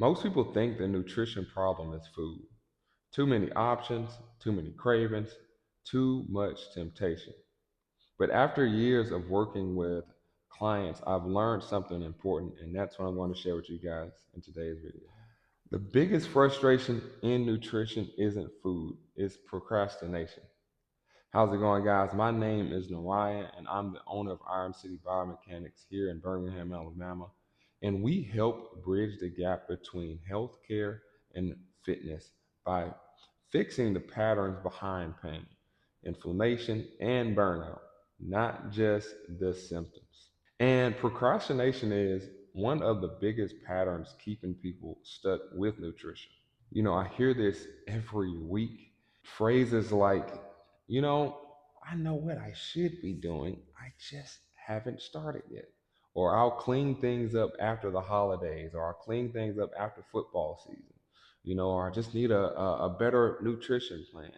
Most people think the nutrition problem is food. Too many options, too many cravings, too much temptation. But after years of working with clients, I've learned something important, and that's what I'm going to share with you guys in today's video. The biggest frustration in nutrition isn't food, it's procrastination. How's it going, guys? My name is Neriah, and I'm the owner of Iron City Biomechanics here in Birmingham, Alabama. And we help bridge the gap between healthcare and fitness by fixing the patterns behind pain, inflammation, and burnout, not just the symptoms. And procrastination is one of the biggest patterns keeping people stuck with nutrition. I hear this every week. Phrases like, you know, I know what I should be doing, I just haven't started yet. Or I'll clean things up after the holidays, or I'll clean things up after football season, or I just need a better nutrition plan,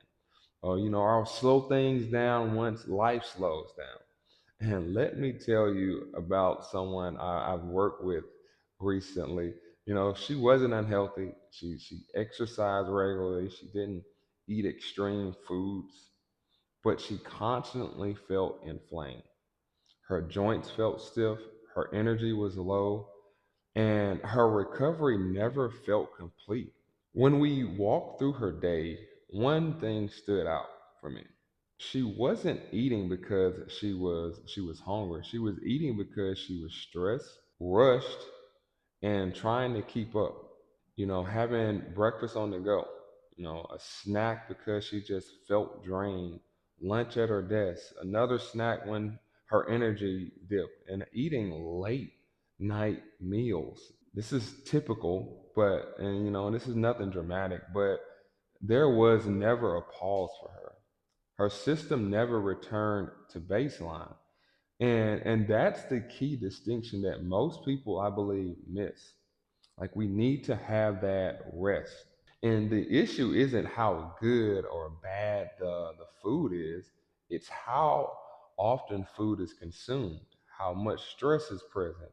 or, I'll slow things down once life slows down. And let me tell you about someone I've worked with recently. She wasn't unhealthy. She exercised regularly. She didn't eat extreme foods, but she constantly felt inflamed. Her joints felt stiff. Her energy was low, and her recovery never felt complete. When we walked through her day, one thing stood out for me. She wasn't eating because she was hungry. She was eating because she was stressed, rushed, and trying to keep up. Having breakfast on the go, a snack because she just felt drained, lunch at her desk, another snack when her energy dipped, and eating late night meals. This is typical, and this is nothing dramatic, but there was never a pause for her. Her system never returned to baseline. And that's the key distinction that most people, I believe, miss. Like, we need to have that rest. And the issue isn't how good or bad the food is, it's how often food is consumed, how much stress is present,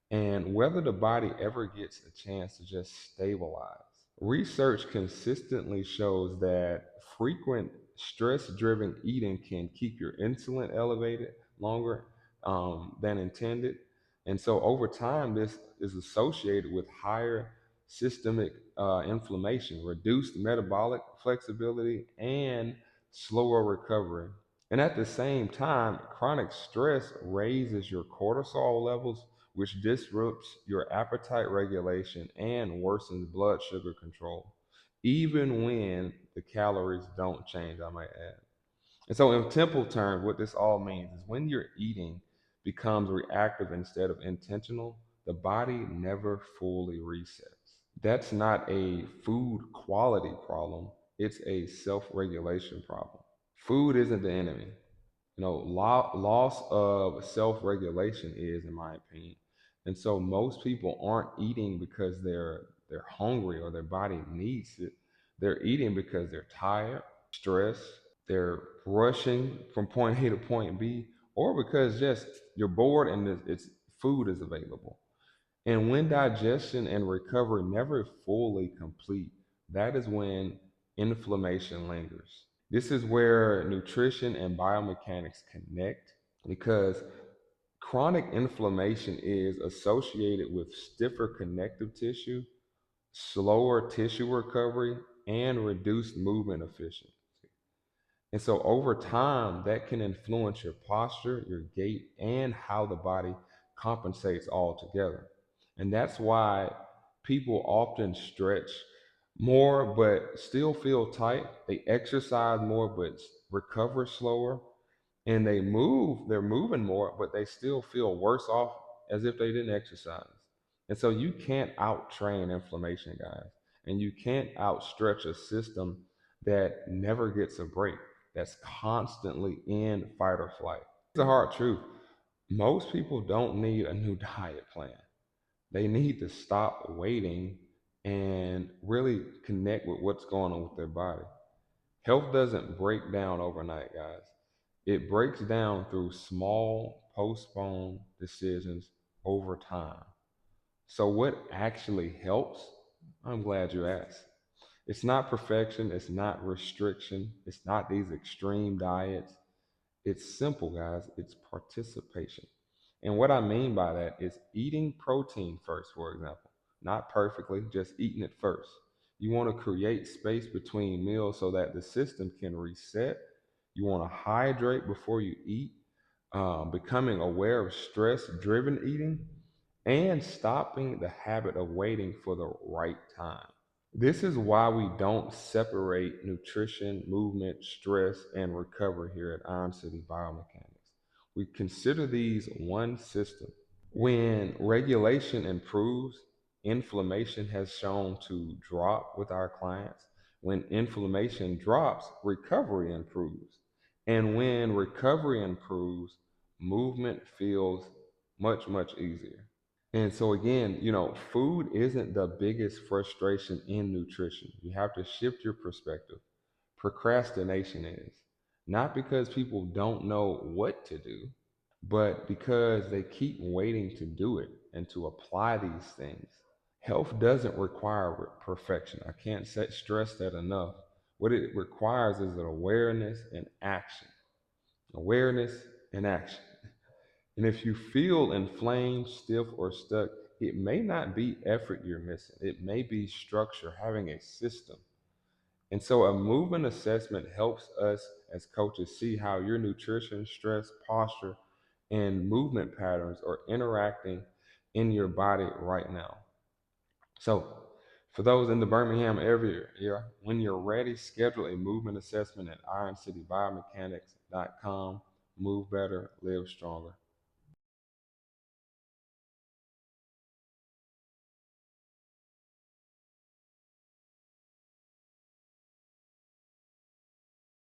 and whether the body ever gets a chance to just stabilize. Research consistently shows that frequent stress driven eating can keep your insulin elevated longer than intended. And so, over time, this is associated with higher systemic inflammation, reduced metabolic flexibility, and slower recovery. And at the same time, chronic stress raises your cortisol levels, which disrupts your appetite regulation and worsens blood sugar control, even when the calories don't change, I might add. And so, in simple terms, what this all means is when your eating becomes reactive instead of intentional, the body never fully resets. That's not a food quality problem, it's a self regulation problem. Food isn't the enemy. Loss of self regulation is, in my opinion. And so most people aren't eating because they're hungry or their body needs it. They're eating because they're tired, stressed, they're rushing from point A to point B, or because just you're bored and it's food is available. And when digestion and recovery never fully complete, that is when inflammation lingers. This is where nutrition and biomechanics connect, because chronic inflammation is associated with stiffer connective tissue, slower tissue recovery, and reduced movement efficiency. And so over time, that can influence your posture, your gait, and how the body compensates altogether. And that's why people often stretch more but still feel tight. They exercise more but recover slower. And they're moving more, but they still feel worse off as if they didn't exercise. And so you can't out train inflammation, guys. And you can't outstretch a system that never gets a break, that's constantly in fight or flight. It's a hard truth. Most people don't need a new diet plan. They need to stop waiting and really connect with what's going on with their body. Health doesn't break down overnight, guys. It breaks down through small, postponed decisions over time. So, what actually helps? I'm glad you asked. It's not perfection, it's not restriction, it's not these extreme diets. It's simple, guys. It's participation. And what I mean by that is eating protein first, for example. Not perfectly, just eating it first. You want to create space between meals so that the system can reset. You want to hydrate before you eat, becoming aware of stress driven eating, and stopping the habit of waiting for the right time. This is why we don't separate nutrition, movement, stress, and recovery here at Iron City Biomechanics. We consider these one system. When regulation improves, inflammation has shown to drop with our clients. When inflammation drops, recovery improves. And when recovery improves, movement feels much, much easier. And so again, food isn't the biggest frustration in nutrition. You have to shift your perspective. Procrastination is. Not because people don't know what to do, but because they keep waiting to do it and to apply these things. Health doesn't require perfection. I can't stress that enough. What it requires is an awareness and action. Awareness and action. And if you feel inflamed, stiff, or stuck, it may not be effort you're missing. It may be structure, having a system. And so a movement assessment helps us as coaches see how your nutrition, stress, posture, and movement patterns are interacting in your body right now. So for those in the Birmingham area, when you're ready, schedule a movement assessment at ironcitybiomechanics.com. Move better, live stronger.